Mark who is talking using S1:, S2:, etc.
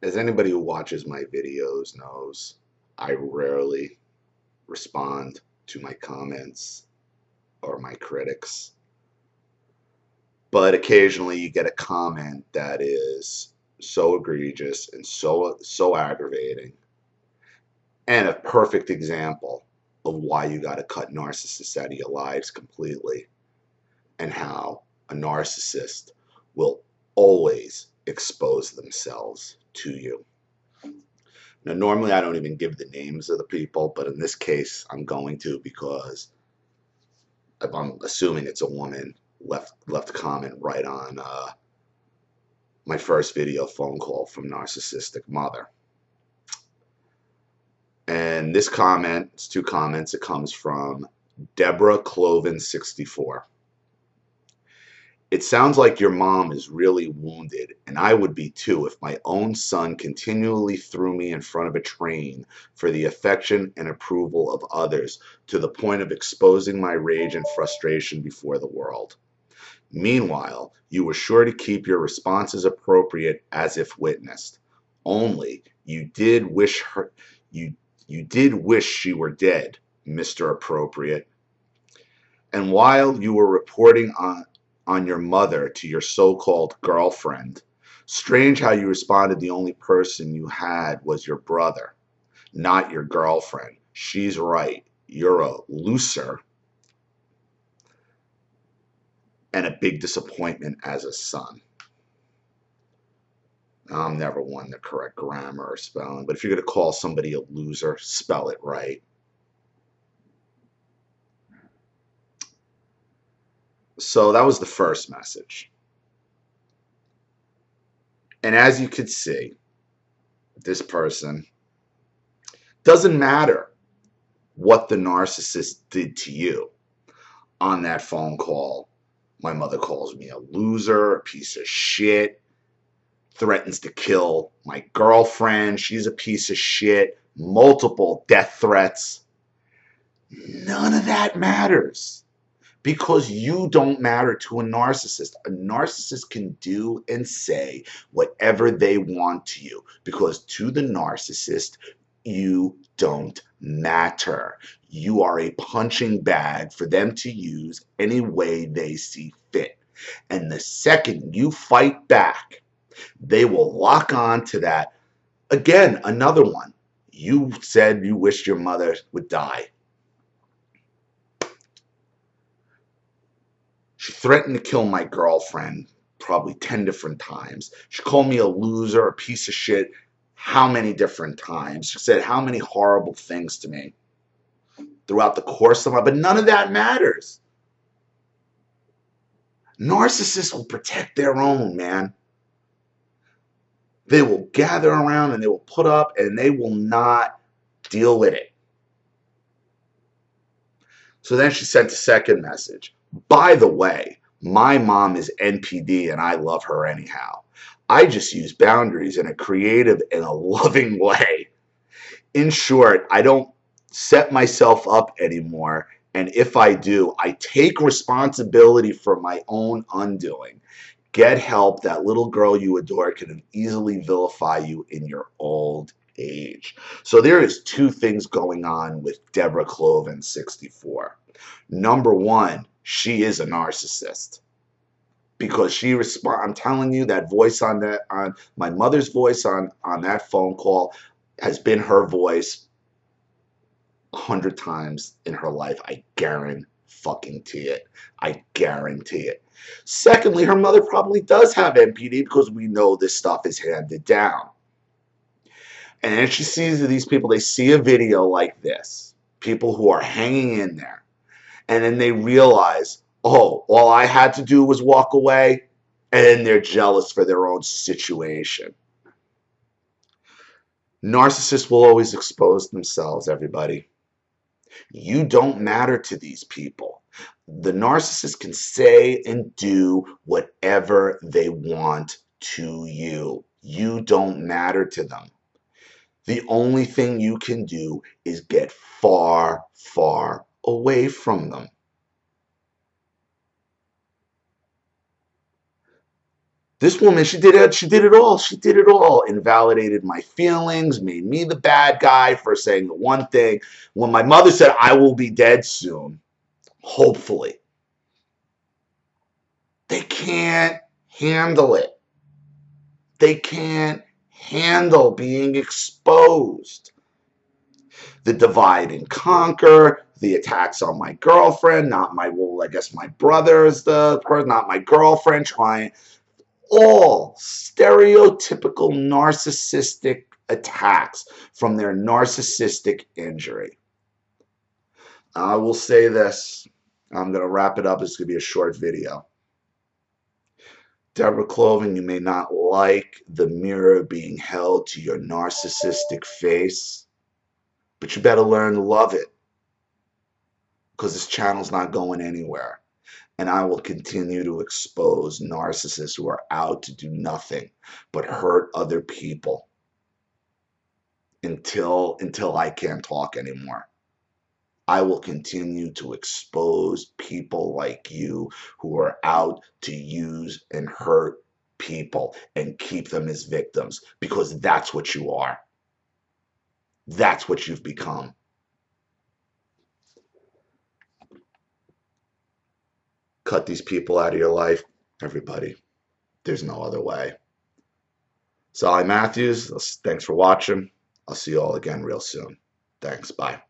S1: As anybody who watches my videos knows, I rarely respond to my comments or my critics. But occasionally you get a comment that is so egregious and so aggravating, and a perfect example of why you got to cut narcissists out of your lives completely, and how a narcissist will always expose themselves to you. Now, normally I don't even give the names of the people, but in this case, I'm going to, because if I'm assuming it's a woman, left a comment right on my first video phone call from Narcissistic Mother. And this comment, it's two comments. It comes from Deborah Cloven 64. It sounds like your mom is really wounded, and I would be too if my own son continually threw me in front of a train for the affection and approval of others, to the point of exposing my rage and frustration before the world. Meanwhile, you were sure to keep your responses appropriate as if witnessed. Only you did wish she were dead, Mr. Appropriate. And while you were reporting on your mother to your so-called girlfriend, strange how you responded the only person you had was your brother, not your girlfriend. She's right. You're a loser and a big disappointment as a son. I'm never one to correct grammar or spelling, but if you're going to call somebody a loser, spell it right. So that was the first message. And as you could see, this person, doesn't matter what the narcissist did to you on that phone call. My mother calls me a loser, a piece of shit, threatens to kill my girlfriend. She's a piece of shit, multiple death threats. None of that matters, because you don't matter to a narcissist. A narcissist can do and say whatever they want to you, because to the narcissist, you don't matter. You are a punching bag for them to use any way they see fit. And the second you fight back, they will lock on to that. Again, another one. You said you wished your mother would die. She threatened to kill my girlfriend probably 10 different times. She called me a loser, a piece of shit, how many different times. She said how many horrible things to me throughout the course of my, but none of that matters. Narcissists will protect their own, man. They will gather around and they will put up, and they will not deal with it. So then she sent a second message. By the way, my mom is NPD and I love her anyhow. I just use boundaries in a creative and a loving way. In short, I don't set myself up anymore, and if I do, I take responsibility for my own undoing. Get help. That little girl you adore can easily vilify you in your old age. So there is two things going on with Deborah Cloven 64. Number one, she is a narcissist, because she I'm telling you, that voice on my mother's voice on that phone call has been her voice 100 times in her life. I guarantee it. I guarantee it. Secondly, her mother probably does have NPD, because we know this stuff is handed down. And then she sees these people, they see a video like this, people who are hanging in there, and then they realize, oh, all I had to do was walk away, and then they're jealous for their own situation. Narcissists will always expose themselves, everybody. You don't matter to these people. The narcissist can say and do whatever they want to you. You don't matter to them. The only thing you can do is get far, far away from them. This woman, she did it. She did it all. She did it all. Invalidated my feelings, made me the bad guy for saying the one thing. When my mother said, "I will be dead soon," hopefully, they can't handle it. They can't handle being exposed. The divide and conquer, the attacks on my girlfriend, not my, well, I guess my brother is the person, not my girlfriend, trying, all stereotypical narcissistic attacks from their narcissistic injury. I will say this. I'm going to wrap it up. It's going to be a short video. Deborah Cloven, you may not like the mirror being held to your narcissistic face, but you better learn to love it, because this channel's not going anywhere. And I will continue to expose narcissists who are out to do nothing but hurt other people until I can't talk anymore. I will continue to expose people like you who are out to use and hurt people and keep them as victims, because that's what you are. That's what you've become. Cut these people out of your life, everybody. There's no other way. So, Ollie Matthews, thanks for watching. I'll see you all again real soon. Thanks. Bye.